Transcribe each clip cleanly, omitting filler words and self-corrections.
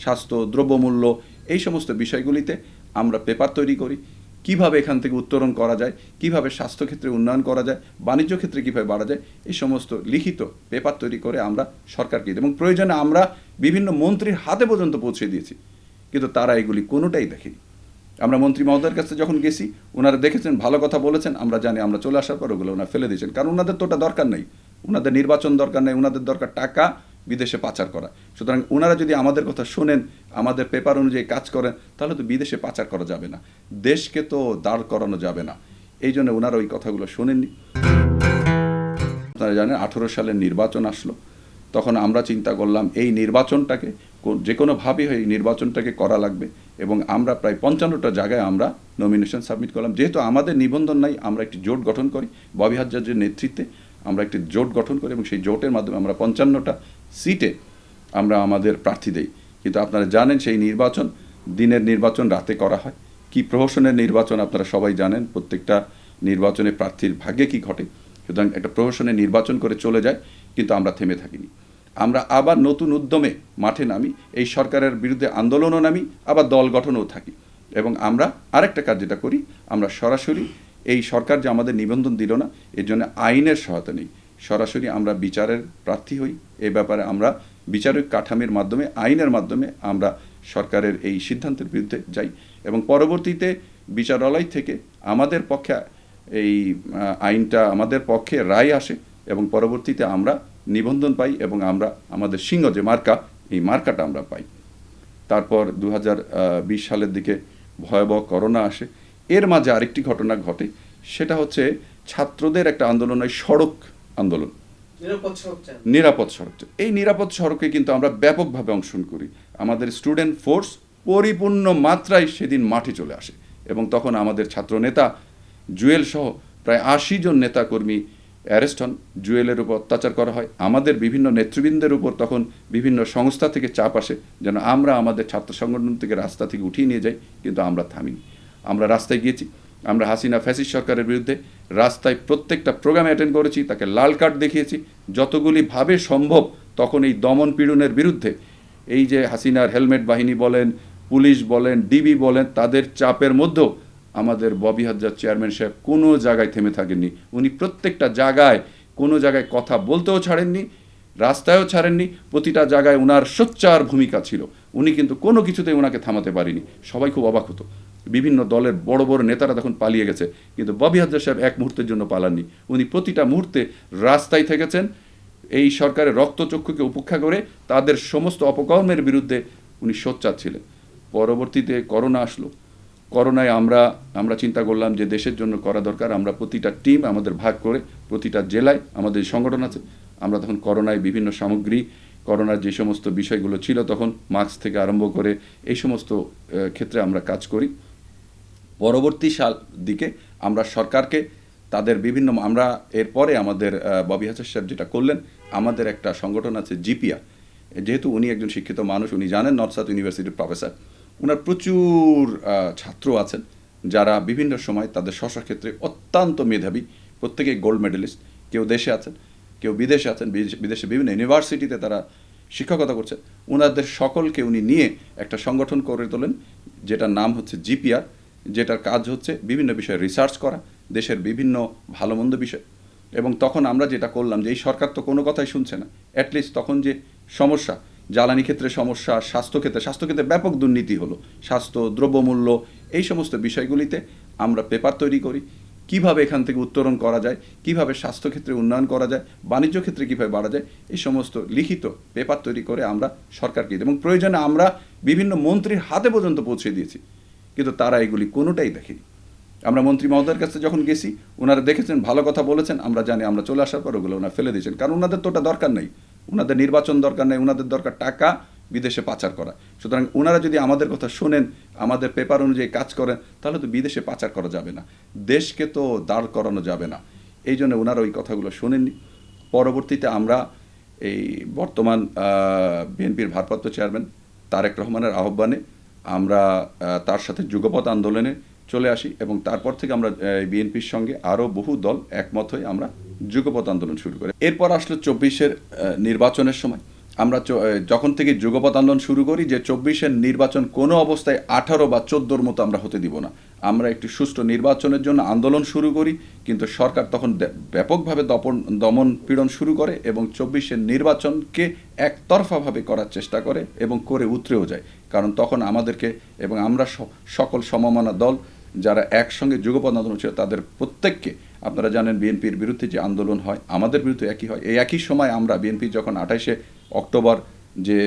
স্বাস্থ্য, দ্রব্যমূল্য এই সমস্ত বিষয়গুলিতে আমরা পেপার তৈরি করি। কিভাবে এখান থেকে উত্তরণ করা যায়, কিভাবে স্বাস্থ্যক্ষেত্রে উন্নয়ন করা যায়, বাণিজ্য ক্ষেত্রে কীভাবে বাড়া যায়, এই সমস্ত লিখিত পেপার তৈরি করে আমরা সরকারকে দিই এবং প্রয়োজনে আমরা বিভিন্ন মন্ত্রীর হাতে পর্যন্ত পৌঁছে দিয়েছি, কিন্তু তারা এগুলি কোনোটাই দেখেনি। আমরা মন্ত্রী মহোদয়ের কাছে যখন গেছি, ওনারা দেখেছেন, ভালো কথা বলেছেন, আমরা জানি, আমরা চলে আসার পর ওগুলো ওনারা ফেলে দিয়েছেন, কারণ ওনাদের তো ওটা দরকার নেই, ওনাদের নির্বাচন দরকার নেই, ওনাদের দরকার টাকা বিদেশে পাচার করা। সুতরাং ওনারা যদি আমাদের কথা শোনেন, আমাদের পেপার অনুযায়ী কাজ করেন, তাহলে তো বিদেশে পাচার করা যাবে না, দেশকে তো দাঁড় করানো যাবে না। এই জন্য ওনারা ওই কথাগুলো শোনেননি। আপনারা জানেন 18 সালের নির্বাচন আসলো, তখন আমরা চিন্তা করলাম এই নির্বাচনটাকে যে কোনোভাবেই এই নির্বাচনটাকে করা লাগবে এবং আমরা প্রায় 55টা জায়গায় আমরা নমিনেশন সাবমিট করলাম। যেহেতু আমাদের নিবন্ধন নাই, আমরা একটি জোট গঠন করি, ববি হাজ্জাজের নেতৃত্বে আমরা একটি জোট গঠন করি এবং সেই জোটের মাধ্যমে আমরা 55টা সিটে আমরা আমাদের প্রার্থী দেই। কিন্তু আপনারা জানেন সেই নির্বাচন দিনের নির্বাচন রাতে করা হয়, কি প্রহসনের নির্বাচন আপনারা সবাই জানেন, প্রত্যেকটা নির্বাচনে প্রার্থীর ভাগ্যে কি ঘটে। সুতরাং একটা প্রহসনের নির্বাচন করে চলে যায়, কিন্তু আমরা থেমে থাকিনি। আমরা আবার নতুন উদ্যমে মাঠে নামি, এই সরকারের বিরুদ্ধে আন্দোলনও নামি, আবার দল গঠনও থাকি এবং আমরা আরেকটা কাজ যেটা করি, আমরা সরাসরি এই সরকার যে আমাদের নিবন্ধন দিল না, এর জন্য আইনের সহায়তা নেই, সরাসরি আমরা বিচারের প্রার্থী হই। এই ব্যাপারে আমরা বিচারিক কাঠামোর মাধ্যমে, আইনের মাধ্যমে আমরা সরকারের এই সিদ্ধান্তের বিরুদ্ধে যাই এবং পরবর্তীতে বিচারালয় থেকে আমাদের পক্ষে এই আইনটা আমাদের পক্ষে রায় আসে এবং পরবর্তীতে আমরা নিবন্ধন পাই এবং আমরা আমাদের সিংহ যে মার্কা, এই মার্কাটা আমরা পাই। তারপর 2020 সালের দিকে ভয়াবহ করোনা আসে। এর মাঝে আরেকটি ঘটনা ঘটে, সেটা হচ্ছে ছাত্রদের একটা আন্দোলন, হয় সড়ক আন্দোলন, নিরাপদ সড়ক। এই নিরাপদ সড়কে কিন্তু আমরা ব্যাপকভাবে অংশগ্রহণ করি। আমাদের স্টুডেন্ট ফোর্স পরিপূর্ণ মাত্রায় সেদিন মাঠে চলে আসে এবং তখন আমাদের ছাত্র নেতা জুয়েল সহ প্রায় 80 জন নেতাকর্মী অ্যারেস্ট হন, জুয়েলের উপর অত্যাচার করা হয়। আমাদের বিভিন্ন নেতৃবৃন্দের উপর তখন বিভিন্ন সংস্থা থেকে চাপ আসে যেন আমরা আমাদের ছাত্র সংগঠন থেকে রাস্তা থেকে উঠিয়ে নিয়ে যাই, কিন্তু আমরা থামিনি। আমরা রাস্তায় গিয়েছি, আমরা হাসিনা ফ্যাসিস্ট সরকারের বিরুদ্ধে রাস্তায় প্রত্যেকটা প্রোগ্রামে অ্যাটেন্ড করেছি, তাকে লাল কার্ড দেখিয়েছি যতগুলিভাবে সম্ভব। তখন এই দমন পীড়নের বিরুদ্ধে এই যে হাসিনার হেলমেট বাহিনী বলেন, পুলিশ বলেন, ডিবি বলেন, তাদের চাপের মধ্যেও আমাদের ববি হাজ্জাজ চেয়ারম্যান সাহেব কোনো জায়গায় থেমে থাকেননি। উনি প্রত্যেকটা জায়গায়, কোনো জায়গায় কথা বলতেও ছাড়েননি, রাস্তায়ও ছাড়েননি, প্রতিটা জায়গায় ওনার সোচ্চার ভূমিকা ছিল। উনি কিন্তু কোনো কিছুতেই ওনাকে থামাতে পারেনি। সবাই খুব অবাক হতো, বিভিন্ন দলের বড় বড় নেতারা তখন পালিয়ে গেছে, কিন্তু ববি হাজ্জাজ সাহেব এক মুহূর্তের জন্য পালাননি। উনি প্রতিটা মুহূর্তে রাস্তায় থেকেছেন, এই সরকারের রক্তচক্ষুকে উপেক্ষা করে তাদের সমস্ত অপকর্মের বিরুদ্ধে উনি সোচ্চার ছিলেন। পরবর্তীতে করোনা আসলো, করোনায় আমরা চিন্তা করলাম যে দেশের জন্য করা দরকার। আমরা প্রতিটা টিম আমাদের ভাগ করে প্রতিটা জেলায় আমাদের সংগঠন আছে, আমরা তখন করোনায় বিভিন্ন সামগ্রী, করোনার যে সমস্ত বিষয়গুলো ছিল তখন মাস্ক থেকে আরম্ভ করে এই সমস্ত ক্ষেত্রে আমরা কাজ করি। পরবর্তী সাল দিকে আমরা সরকারকে তাদের বিভিন্ন, আমরা এরপরে আমাদের ববি হাজ্জাজ সাহেব যেটা করলেন, আমাদের একটা সংগঠন আছে জিপিআর, যেহেতু উনি একজন শিক্ষিত মানুষ, উনি জানেন নর্থ সাউথ ইউনিভার্সিটির প্রফেসর, ওনার প্রচুর ছাত্র আছেন যারা বিভিন্ন সময় তাদের স্ব ক্ষেত্রে অত্যন্ত মেধাবী, প্রত্যেকেই গোল্ড মেডেলিস্ট, কেউ দেশে আছেন, কেউ বিদেশে আছেন, বিদেশে বিভিন্ন ইউনিভার্সিটিতে তারা শিক্ষকতা করছেন। ওনাদের সকলকে উনি নিয়ে একটা সংগঠন করে তোলেন, যেটার নাম হচ্ছে জিপিআর, যেটার কাজ হচ্ছে বিভিন্ন বিষয়ে রিসার্চ করা, দেশের বিভিন্ন ভালো মন্দ বিষয়। এবং তখন আমরা যেটা করলাম যে এই সরকার তো কোনো কথাই শুনছে না, অ্যাটলিস্ট তখন যে সমস্যা, জ্বালানি ক্ষেত্রে সমস্যা, স্বাস্থ্যক্ষেত্রে ব্যাপক দুর্নীতি হলো, স্বাস্থ্য, দ্রব্যমূল্য এই সমস্ত বিষয়গুলিতে আমরা পেপার তৈরি করি, কিভাবে এখান থেকে উত্তরণ করা যায়, কিভাবে স্বাস্থ্যক্ষেত্রে উন্নয়ন করা যায়, বাণিজ্য ক্ষেত্রে কীভাবে বাড়া যায়, এই সমস্ত লিখিত পেপার তৈরি করে আমরা সরকারকে দিই এবং প্রয়োজনে আমরা বিভিন্ন মন্ত্রীর হাতে পর্যন্ত পৌঁছে দিয়েছি, কিন্তু তারা এগুলি কোনোটাই দেখেনি। আমরা মন্ত্রী মহোদয়ের কাছে যখন গেছি, ওনারা দেখেছেন, ভালো কথা বলেছেন, আমরা জানি, আমরা চলে আসার পর ওগুলো ওনারা ফেলে দিয়েছেন, কারণ ওনাদের তো ওটা দরকার নেই, ওনাদের নির্বাচন দরকার নেই, ওনাদের দরকার টাকা বিদেশে পাচার করা। সুতরাং ওনারা যদি আমাদের কথা শোনেন, আমাদের পেপার অনুযায়ী কাজ করেন, তাহলে তো বিদেশে পাচার করা যাবে না, দেশকে তো দাঁড় করানো যাবে না। এই জন্য ওনারা ওই কথাগুলো শোনেননি। পরবর্তীতে আমরা এই বর্তমান বিএনপির ভারপ্রাপ্ত চেয়ারম্যান তারেক রহমানের আহ্বানে আমরা তার সাথে যুগপৎ আন্দোলনে চলে আসি এবং তারপর থেকে আমরা বিএনপির সঙ্গে আরও বহু দল একমত হয়ে আমরা যুগপৎ আন্দোলন শুরু করি। এরপর আসলো 24-এর নির্বাচনের সময়। আমরা যখন থেকে যুগপৎ আন্দোলন শুরু করি যে 24-এর নির্বাচন কোনো অবস্থায় 18 বা 14-র মতো আমরা হতে দিব না, আমরা একটি সুষ্ঠু নির্বাচনের জন্য আন্দোলন শুরু করি, কিন্তু সরকার তখন ব্যাপকভাবে দমন পীড়ন শুরু করে এবং 24-এর নির্বাচনকে একতরফাভাবে করার চেষ্টা করে এবং করে উতরেও যায়। কারণ তখন আমাদেরকে এবং আমরা সকল সমমনা দল যারা একসঙ্গে যুগপৎ আন্দোলন ছিল তাদের প্রত্যেককে, আপনারা জানেন বিএনপির বিরুদ্ধে যে আন্দোলন হয় আমাদের বিরুদ্ধে একই হয়। এই একই সময় আমরা বিএনপি যখন 28শে অক্টোবর যে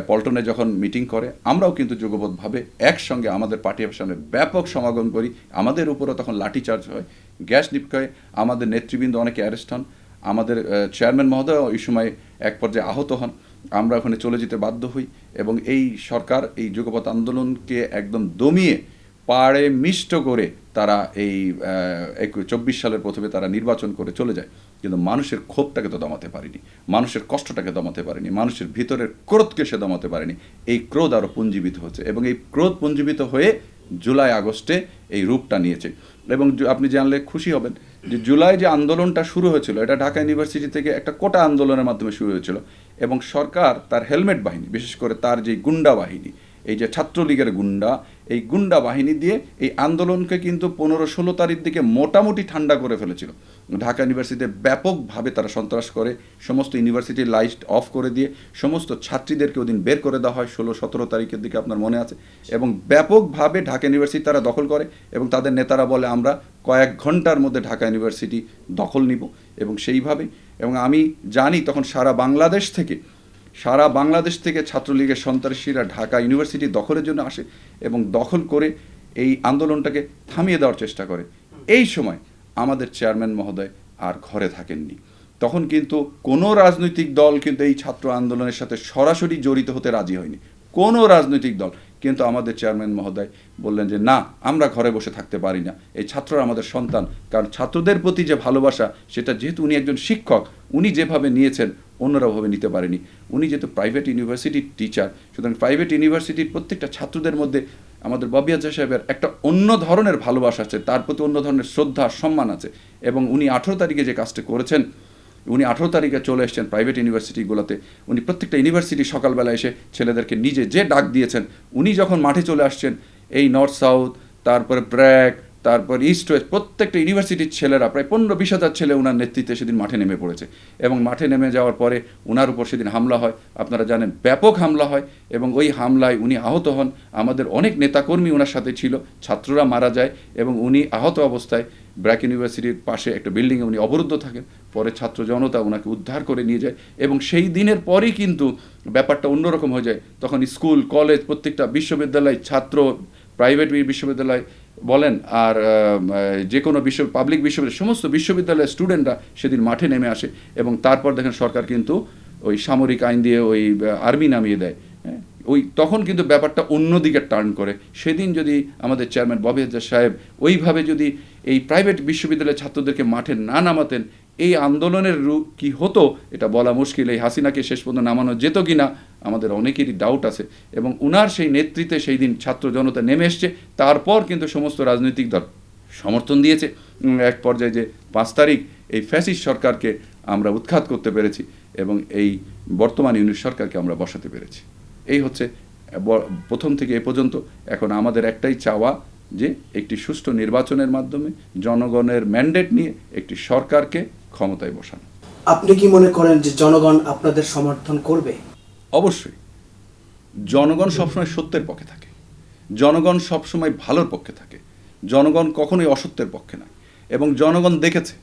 পল্টনে যখন মিটিং করে, আমরাও কিন্তু যুগপৎভাবে একসঙ্গে আমাদের পার্টি অফিসের সামনে ব্যাপক সমাগম করি। আমাদের উপরও তখন লাঠিচার্জ হয়, গ্যাস নিক্ষয়, আমাদের নেতৃবৃন্দ অনেকে অ্যারেস্ট হন, আমাদের চেয়ারম্যান মহোদয় এই সময় এক পর্যায়ে আহত হন, আমরা ওখানে চলে যেতে বাধ্য হই এবং এই সরকার এই যুগপৎ আন্দোলনকে একদম দমিয়ে পাড়ে মিষ্ট করে তারা এই 24 সালের প্রথমে তারা নির্বাচন করে চলে যায়। কিন্তু মানুষের ক্ষোভটাকে তো দমাতে পারেনি, মানুষের কষ্টটাকে দমাতে পারেনি, মানুষের ভিতরের ক্রোধকে সে দমাতে পারেনি। এই ক্রোধ আরও পুঞ্জীবিত হচ্ছে এবং এই ক্রোধ পুঞ্জীবিত হয়ে জুলাই আগস্টে এই রূপটা নিয়েছে। এবং আপনি জানলে খুশি হবেন যে জুলাই যে আন্দোলনটা শুরু হয়েছিল এটা ঢাকা ইউনিভার্সিটি থেকে একটা কোটা আন্দোলনের মাধ্যমে শুরু হয়েছিল এবং সরকার তার হেলমেট বাহিনী, বিশেষ করে তার যে গুন্ডা বাহিনী, এই যে ছাত্রলীগের গুন্ডা, এই গুন্ডা বাহিনী দিয়ে এই আন্দোলনকে কিন্তু 15-16 তারিখ দিকে মোটামুটি ঠান্ডা করে ফেলেছিল। ঢাকা ইউনিভার্সিটিতে ব্যাপকভাবে তারা সন্ত্রাস করে, সমস্ত ইউনিভার্সিটির লাইট অফ করে দিয়ে সমস্ত ছাত্রীদেরকে ওদিন বের করে দেওয়া হয় 16-17 তারিখের দিকে, আপনার মনে আছে। এবং ব্যাপকভাবে ঢাকা ইউনিভার্সিটি তারা দখল করে এবং তাদের নেতারা বলে আমরা কয়েক ঘন্টার মধ্যে ঢাকা ইউনিভার্সিটি দখল নিব এবং সেইভাবে। এবং আমি জানি তখন সারা বাংলাদেশ থেকে ছাত্রলীগের সন্ত্রাসীরা ঢাকা ইউনিভার্সিটি দখলের জন্য আসে এবং দখল করে এই আন্দোলনটাকে থামিয়ে দেওয়ার চেষ্টা করে। এই সময় আমাদের চেয়ারম্যান মহোদয় আর ঘরে থাকেননি। তখন কিন্তু কোনো রাজনৈতিক দল কিন্তু এই ছাত্র আন্দোলনের সাথে সরাসরি জড়িত হতে রাজি হয়নি, কোনো রাজনৈতিক দল। কিন্তু আমাদের চেয়ারম্যান মহোদয় বললেন যে না, আমরা ঘরে বসে থাকতে পারি না, এই ছাত্ররা আমাদের সন্তান। কারণ ছাত্রদের প্রতি যে ভালোবাসা সেটা যেহেতু উনি একজন শিক্ষক, উনি যেভাবে নিয়েছেন অন্যরা ভাবে নিতে পারেনি। উনি যেহেতু প্রাইভেট ইউনিভার্সিটির টিচার, সুতরাং প্রাইভেট ইউনিভার্সিটির প্রত্যেকটা ছাত্রদের মধ্যে আমাদের ববি আজহার সাহেবের একটা অন্য ধরনের ভালোবাসা আছে, তার প্রতি অন্য ধরনের শ্রদ্ধা সম্মান আছে। এবং উনি 18 তারিখে যে কাজটা করেছেন, উনি 18 তারিখে চলে এসেছেন প্রাইভেট ইউনিভার্সিটিগুলোতে। উনি প্রত্যেকটা ইউনিভার্সিটি সকালবেলা এসে ছেলেদেরকে নিজে যে ডাক দিয়েছেন, উনি যখন মাঠে চলে আসছেন, এই নর্থ সাউথ, তারপরে ব্র্যাক, তারপর ইস্ট ওয়েস্ট, প্রত্যেকটা ইউনিভার্সিটির ছেলেরা প্রায় 15-20 হাজার ছেলে ওনার নেতৃত্বে সেদিন মাঠে নেমে পড়েছে। এবং মাঠে নেমে যাওয়ার পরে ওনার উপর সেদিন হামলা হয়, আপনারা জানেন ব্যাপক হামলা হয় এবং ওই হামলায় উনি আহত হন। আমাদের অনেক নেতাকর্মী ওনার সাথে ছিল, ছাত্ররা মারা যায় এবং উনি আহত অবস্থায় ব্র্যাক ইউনিভার্সিটির পাশে একটা বিল্ডিংয়ে উনি অবরুদ্ধ থাকেন। পরে ছাত্র জনতা ওনাকে উদ্ধার করে নিয়ে যায় এবং সেই দিনের পরই কিন্তু ব্যাপারটা অন্যরকম হয়ে যায়। তখন স্কুল কলেজ, প্রত্যেকটা বিশ্ববিদ্যালয়, ছাত্র, প্রাইভেট বিশ্ববিদ্যালয় বলেন আর যে কোনো পাবলিক বিশ্ববিদ্যালয়, সমস্ত বিশ্ববিদ্যালয়ের স্টুডেন্টরা সেদিন মাঠে নেমে আসে এবং তারপর দেখেন সরকার কিন্তু ওই সামরিক আইন দিয়ে ওই আর্মি নামিয়ে দেয়। ওই তখন কিন্তু ব্যাপারটা অন্যদিকে টার্ন করে। সেদিন যদি আমাদের চেয়ারম্যান ববি আজহার সাহেব ওইভাবে যদি এই প্রাইভেট বিশ্ববিদ্যালয়ের ছাত্রদেরকে মাঠে না নামাতেন, এই আন্দোলনের রূপ কী হতো এটা বলা মুশকিল। এই হাসিনাকে শেষ পর্যন্ত নামানো যেত কি না আমাদের অনেকেরই ডাউট আছে। এবং উনার সেই নেতৃত্বে সেই দিন ছাত্র জনতা নেমে এসছে, তারপর কিন্তু সমস্ত রাজনৈতিক দল সমর্থন দিয়েছে। এক পর্যায়ে যে 5 তারিখ এই ফ্যাসিস্ট সরকারকে আমরা উৎখাত করতে পেরেছি এবং এই বর্তমান ইউনিট সরকারকে আমরা বসাতে পেরেছি। এই হচ্ছে প্রথম থেকে এ পর্যন্ত। এখন আমাদের একটাই চাওয়া যে একটি সুষ্ঠু নির্বাচনের মাধ্যমে জনগণের ম্যান্ডেট নিয়ে একটি সরকারকে ক্ষমতায় বসানো। আপনি কি মনে করেন যে জনগণ আপনাদের সমর্থন করবে? অবশ্যই। জনগণ সবসময় সত্যের পক্ষে থাকে, জনগণ সবসময় ভালোর পক্ষে থাকে, জনগণ কখনোই অসত্যের পক্ষে নয়। এবং জনগণ দেখেছে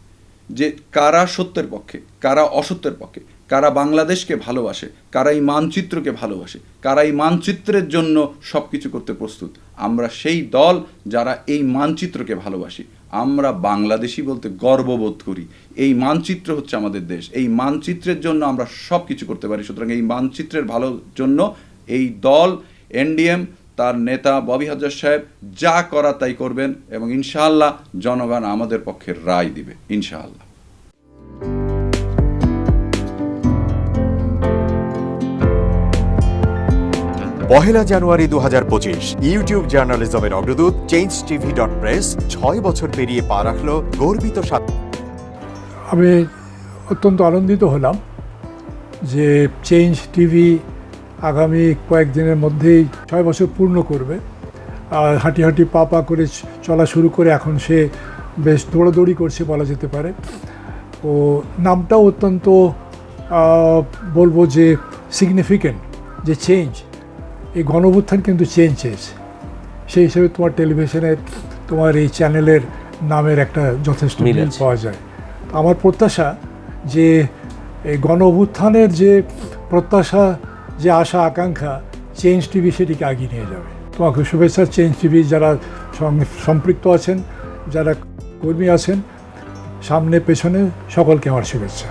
যে কারা সত্যের পক্ষে, কারা অসত্যের পক্ষে, কারা বাংলাদেশকে ভালোবাসে, কারা এই মানচিত্রকে ভালোবাসে, কারা এই মানচিত্রের জন্য সব কিছু করতে প্রস্তুত। আমরা সেই দল যারা এই মানচিত্রকে ভালোবাসি। আমরা বাংলাদেশি বলতে গর্ববোধ করি। এই মানচিত্র হচ্ছে আমাদের দেশ, এই মানচিত্রের জন্য আমরা সব কিছু করতে পারি। সুতরাং এই মানচিত্রের ভালোর জন্য এই দল এনডিএম, তার নেতা ববি আজহার সাহেব যা করা তাই করবেন এবং ইনশাআল্লাহ জনগণ আমাদের পক্ষে রায় দিবে ইনশাআল্লাহ। পহেলা জানুয়ারি 2025 ইউটিউব জার্নালিজমের অগ্রদূত changetv.press 6 বছর পেরিয়ে পা রাখলো গর্বিত। আমি অত্যন্ত আনন্দিত হলাম যে চেঞ্জ টিভি আগামী কয়েকদিনের মধ্যেই 6 বছর পূর্ণ করবে। আর হাঁটি হাঁটি পা পা করে চলা শুরু করে এখন সে বেশ দৌড়াদৌড়ি করছে বলা যেতে পারে। ও নামটাও অত্যন্ত বলবো যে সিগনিফিক্যান্ট, যে চেঞ্জ, এই গণঅভ্যুত্থান কিন্তু চেঞ্জ চেয়েছে। সেই হিসেবে তোমার টেলিভিশনের, তোমার এই চ্যানেলের নামের একটা যথেষ্ট মিল মিল আছে। পাওয়া যায়। আমার প্রত্যাশা যে এই গণঅভ্যুত্থানের যে প্রত্যাশা, যে আশা আকাঙ্ক্ষা, চেঞ্জ টিভি সেটিকে এগিয়ে নিয়ে যাবে। তোমাকে শুভেচ্ছা। চেঞ্জ টিভি যারা সম্পৃক্ত আছেন, যারা কর্মী আছেন, সামনে পেছনে সকলকে আমার শুভেচ্ছা।